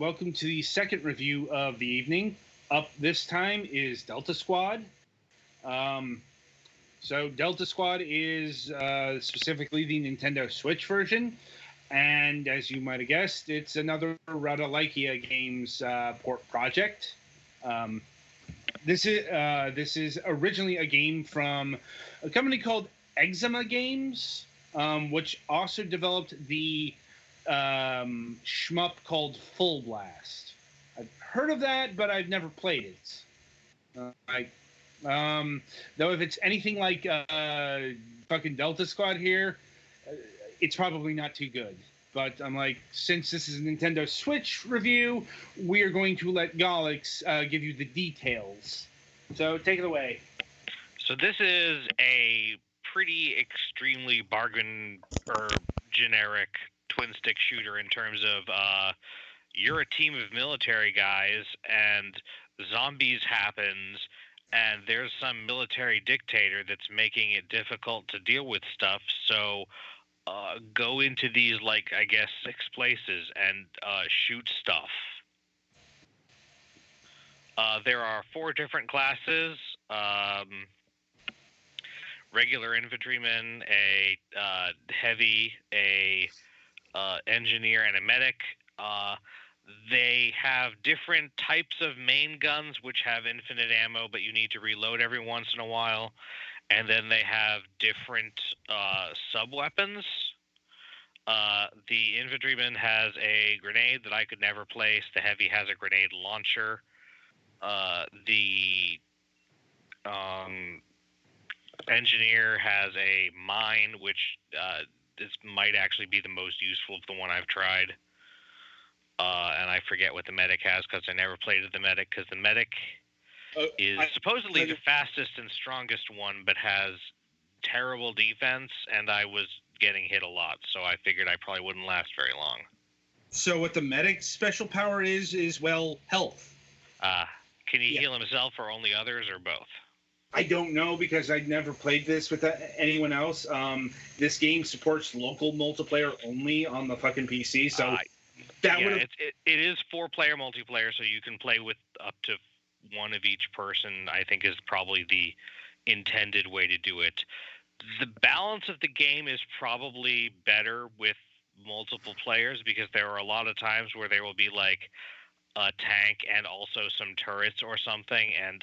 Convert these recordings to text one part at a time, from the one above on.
welcome to the second review of the evening. Up this time is Delta Squad. Um, so, Delta Squad is specifically the Nintendo Switch version, and as you might have guessed, it's another Radalaikia Games port project. Um, this is originally a game from a company called Eczema Games, which also developed the shmup called Full Blast. I've heard of that, but I've never played it. Though if it's anything like fucking Delta Squad here, it's probably not too good. But I'm like, since this is a Nintendo Switch review, we are going to let Galix give you the details. So take it away. So this is a pretty extremely bargain or generic twin stick shooter in terms of you're a team of military guys and zombies happens and there's some military dictator that's making it difficult to deal with stuff. So go into these, like, I guess, 6 places and shoot stuff. There are 4 different classes. Regular infantryman, a heavy, a engineer, and a medic. They have different types of main guns, which have infinite ammo, but you need to reload every once in a while. And then they have different sub-weapons. The infantryman has a grenade that I could never place. The heavy has a grenade launcher. The engineer has a mine, which this might actually be the most useful of the one I've tried. And I forget what the medic has because I never played with the medic, because the medic is supposedly the fastest and strongest one, but has terrible defense, and I was getting hit a lot, so I figured I probably wouldn't last very long. So what the medic's special power is, well, health. Can he heal himself or only others, or both? I don't know, because I'd never played this with anyone else. This game supports local multiplayer only on the fucking PC, so it is 4-player multiplayer, so you can play with up to one of each person, I think, is probably the intended way to do it. The balance of the game is probably better with multiple players, because there are a lot of times where there will be like a tank and also some turrets or something, and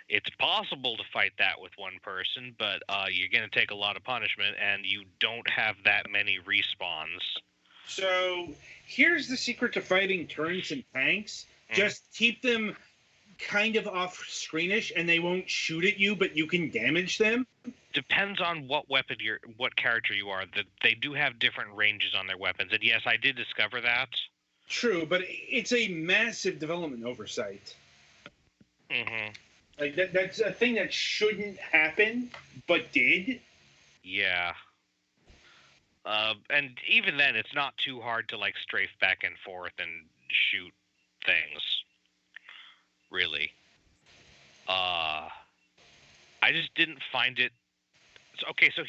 it's possible to fight that with one person, but you're going to take a lot of punishment, and you don't have that many respawns. So here's the secret to fighting turrets and tanks. Just keep them kind of off-screenish, and they won't shoot at you, but you can damage them. Depends on what character you are. They do have different ranges on their weapons, and yes, I did discover that. True, but it's a massive development oversight. Mm-hmm. Like that's a thing that shouldn't happen, but did. Yeah. And even then, it's not too hard to like strafe back and forth and shoot things. Really. I just didn't find it. Okay, so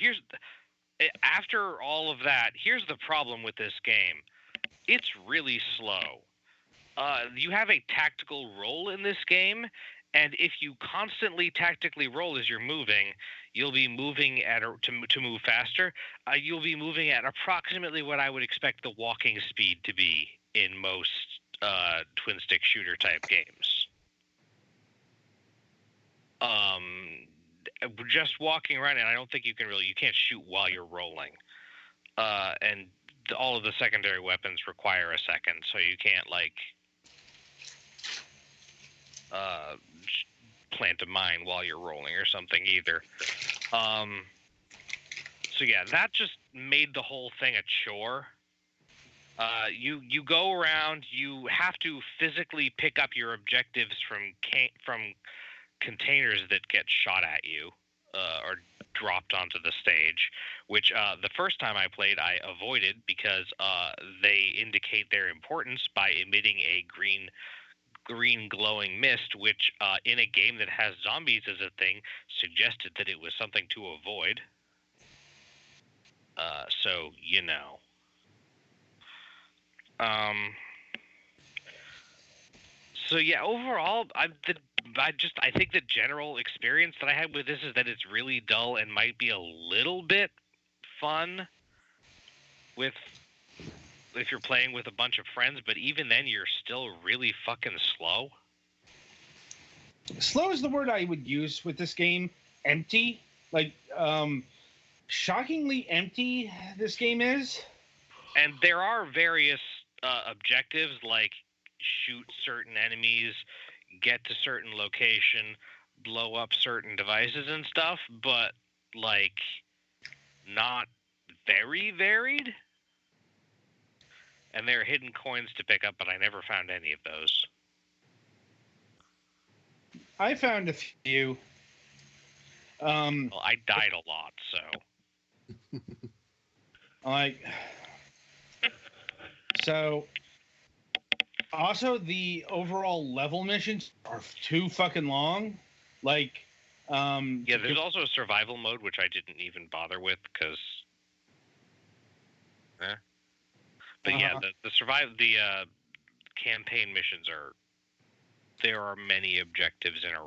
after all of that, here's the problem with this game. It's really slow. You have a tactical roll in this game, and if you constantly tactically roll as you're moving, you'll be moving to move faster. You'll be moving at approximately what I would expect the walking speed to be in most twin stick shooter type games. Just walking around, and I don't think you can't shoot while you're rolling. And all of the secondary weapons require a second, so you can't like plant a mine while you're rolling or something either. So yeah, that just made the whole thing a chore. You go around, you have to physically pick up your objectives from containers that get shot at you or dropped onto the stage, which the first time I played I avoided because they indicate their importance by emitting a green glowing mist, which in a game that has zombies as a thing suggested that it was something to avoid. So, you know. So yeah, overall, I think the general experience that I had with this is that it's really dull and might be a little bit fun with if you're playing with a bunch of friends, but even then you're still really fucking slow. Slow is the word I would use with this game. Empty, like shockingly empty. This game is. And there are various objectives like shoot certain enemies, get to certain location, blow up certain devices and stuff, but like not very varied. And there are hidden coins to pick up, but I never found any of those. I found a few. Well, I died a lot, so. Like, so. Also, the overall level missions are too fucking long. Like, yeah, there's also a survival mode, which I didn't even bother with because. But yeah, the campaign missions are. There are many objectives in a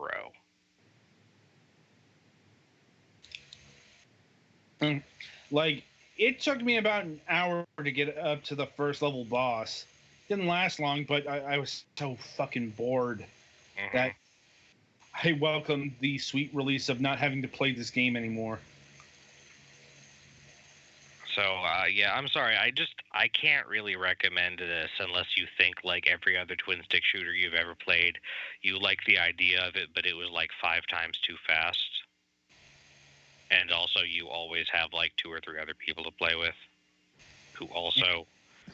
row. Like, it took me about an hour to get up to the first level boss. Didn't last long, but I was so fucking bored that I welcomed the sweet release of not having to play this game anymore. So, yeah, I'm sorry. I can't really recommend this unless you think like every other twin stick shooter you've ever played. You like the idea of it, but it was like 5 times too fast. And also, you always have like 2 or 3 other people to play with who also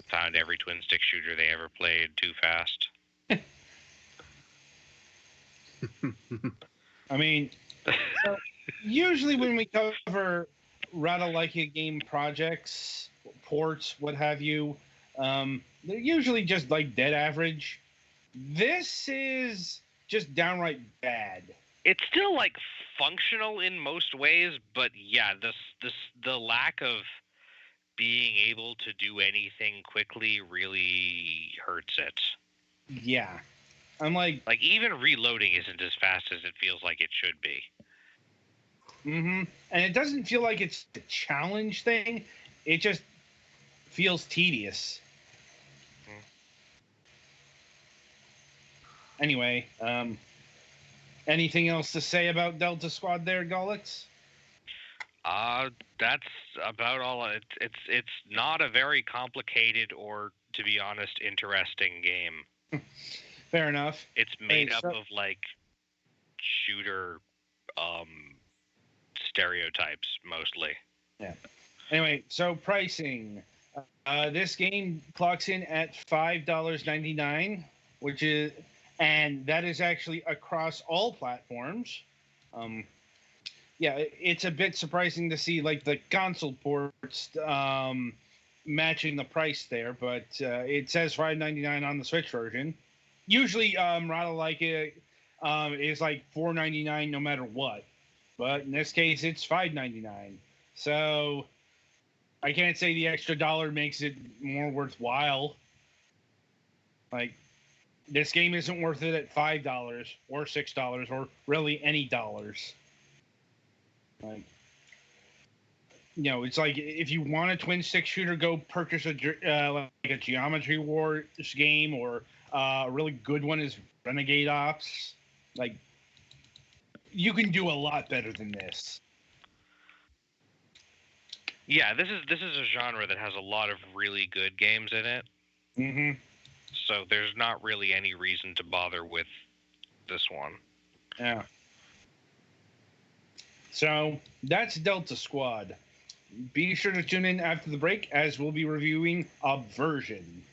found every twin stick shooter they ever played too fast. I mean, so usually when we cover Ratalaika game projects, ports, what have you, they're usually just like dead average. This is just downright bad. It's still like functional in most ways, but yeah, the lack of being able to do anything quickly really hurts it. Yeah. I'm like even reloading isn't as fast as it feels like it should be. Mm-hmm. And it doesn't feel like it's a challenge thing. It just feels tedious. Anyway, anything else to say about Delta Squad there, Gullix? That's about all. It's not a very complicated or, to be honest, interesting game. Fair enough. It's made up of like shooter stereotypes mostly. Yeah. Anyway, so pricing. This game clocks in at $5.99, which is, and that is actually across all platforms. Yeah, it's a bit surprising to see like the console ports matching the price there, but it says $5.99 on the Switch version. Usually, Ratalaika is like $4.99 no matter what, but in this case, it's $5.99. So I can't say the extra dollar makes it more worthwhile. Like, this game isn't worth it at $5 or $6 or really any dollars. Like, you know, it's like if you want a twin stick shooter, go purchase like a Geometry Wars game, or a really good one is Renegade Ops. Like, you can do a lot better than this. Yeah, this is a genre that has a lot of really good games in it. Mm-hmm. So there's not really any reason to bother with this one. Yeah. So that's Delta Squad. Be sure to tune in after the break as we'll be reviewing Obversion.